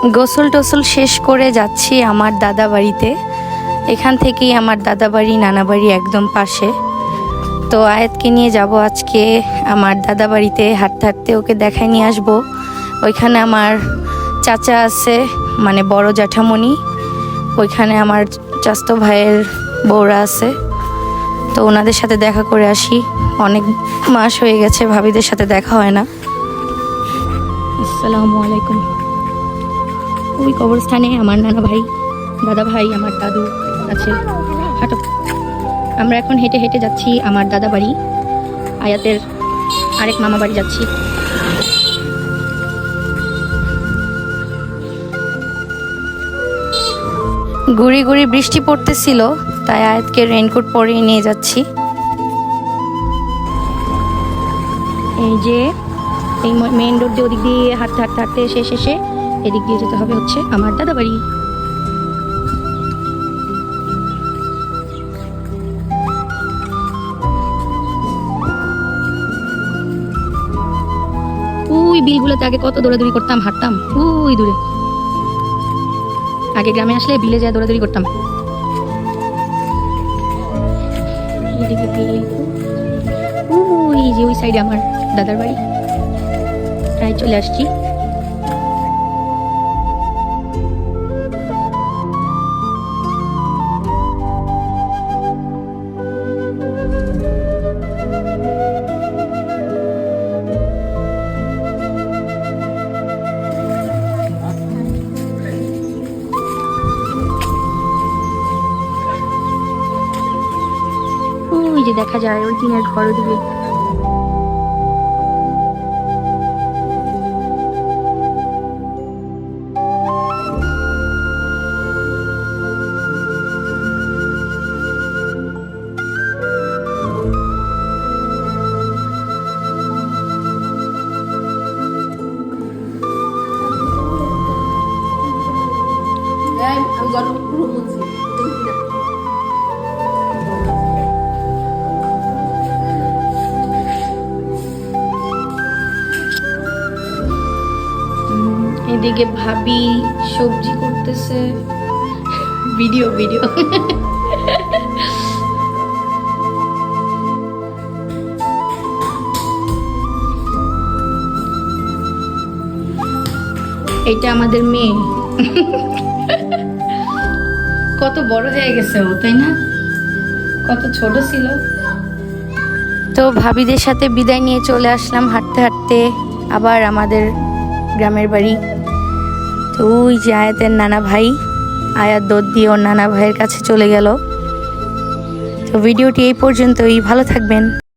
গোসল টোসল শেষ করে যাচ্ছি আমার দাদা বাড়িতে। এখান থেকেই আমার দাদা বাড়ি নানা বাড়ি একদম পাশে। তো আয়াতকে নিয়ে যাব আজকে আমার দাদা বাড়িতে, হাঁটতে হাঁটতে ওকে দেখায় নিয়ে আসবো। ওইখানে আমার চাচা আছে, মানে বড় জ্যাঠামণি, ওইখানে আমার চাচতো ভাইয়ের বউরা আছে। তো ওনাদের সাথে দেখা করে আসি, অনেক মাস হয়ে গেছে ভাবিদের সাথে দেখা হয় না। আসসালামু আলাইকুম। ওই কবরস্থানে আমার নানা ভাই, দাদা ভাই, আমার দাদু আছে। হাঁটো। আমরা এখন হেঁটে হেঁটে যাচ্ছি আমার দাদা বাড়ি, আয়াতের আরেক মামা বাড়ি যাচ্ছি। গুড়ি গুড়ি বৃষ্টি পড়তেছিল, তাই আয়াতকে রেইনকোট পরিয়ে নিয়ে যাচ্ছি। এই যে এই মেইন রোড দিয়ে ওদিক দিয়ে হাঁটতে হাঁটতে হাঁটতে শেষে এদিক দিয়ে যেতে হবে হচ্ছে আমার দাদা বাড়ি। ওই বিলগুলোতে আগে কত দৌড়াদৌড়ি করতাম, হাঁটতাম ওই দূরে। আগে গ্রামে আসলে বিলে যায় দৌড়াদৌড়ি করতাম। ওই যে ওই সাইডে আমার দাদার বাড়ি, প্রায় চলে আসছি। ওই যে দেখা যায় ওই টিনের ঘর ওদিকে। এদিকে ভাবি সবজি করতেছে, ভিডিও ভিডিও। এটা আমাদের মেয়ে, কত বড় হয়ে গেছে ও, তাই না? কত ছোট ছিল। তো ভাবিদের সাথে বিদায় নিয়ে চলে আসলাম হাঁটতে হাঁটতে আবার আমাদের গ্রামের বাড়ি। তো ওই যে আয়াতের নানা ভাই, আয়াত দৌড় দিয়ে ওর নানা ভাইয়ের কাছে চলে গেল। তো ভিডিওটি এই পর্যন্তই, ভালো থাকবেন।